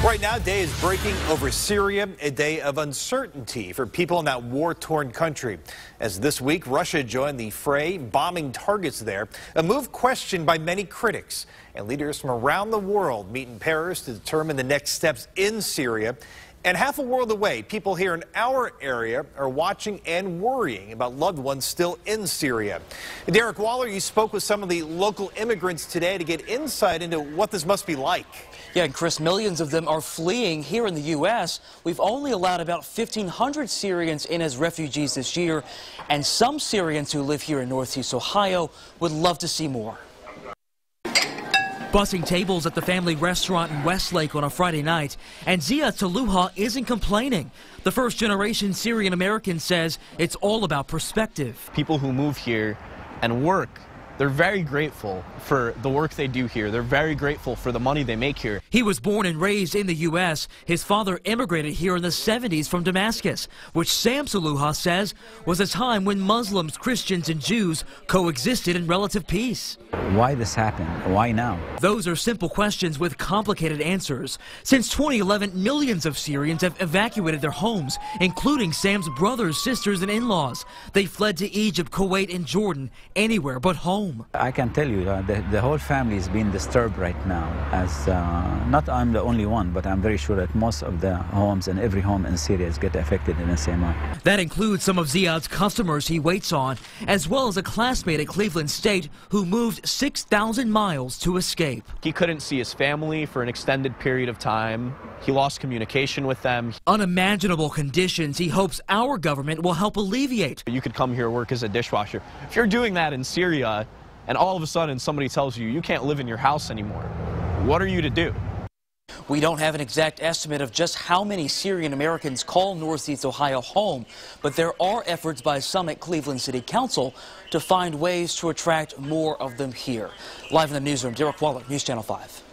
Right now, day is breaking over Syria, a day of uncertainty for people in that war-torn country. As this week, Russia joined the fray, bombing targets there, a move questioned by many critics. And leaders from around the world meet in Paris to determine the next steps in Syria. And half a world away, people here in our area are watching and worrying about loved ones still in Syria. Derek Waller, you spoke with some of the local immigrants today to get insight into what this must be like. Yeah, and Chris, millions of them are fleeing here in the U.S. We've only allowed about 1,500 Syrians in as refugees this year, and some Syrians who live here in Northeast Ohio would love to see more. Bussing tables at the family restaurant in Westlake on a Friday night, and Zia Taluha isn't complaining. The first-generation Syrian American says it's all about perspective. People who move here and work, they're very grateful for the work they do here. They're very grateful for the money they make here. He was born and raised in the U.S. His father immigrated here in the 70s from Damascus, which Sam Saluha says was a time when Muslims, Christians, and Jews coexisted in relative peace. Why this happened? Why now? Those are simple questions with complicated answers. Since 2011, millions of Syrians have evacuated their homes, including Sam's brothers, sisters, and in-laws. They fled to Egypt, Kuwait, and Jordan, anywhere but home. I can tell you the whole family is being disturbed right now, as not I'm the only one, but I'm very sure that most of the homes and every home in Syria is getting affected in the same way. That includes some of Ziad's customers he waits on, as well as a classmate at Cleveland State who moved 6,000 miles to escape. He couldn't see his family for an extended period of time. He lost communication with them. Unimaginable conditions he hopes our government will help alleviate. You could come here, work as a dishwasher. If you're doing that in Syria, and all of a sudden somebody tells you you can't live in your house anymore, what are you to do? We don't have an exact estimate of just how many Syrian Americans call Northeast Ohio home, but there are efforts by some at Cleveland City Council to find ways to attract more of them here. Live in the newsroom, Derek Waller, News Channel 5.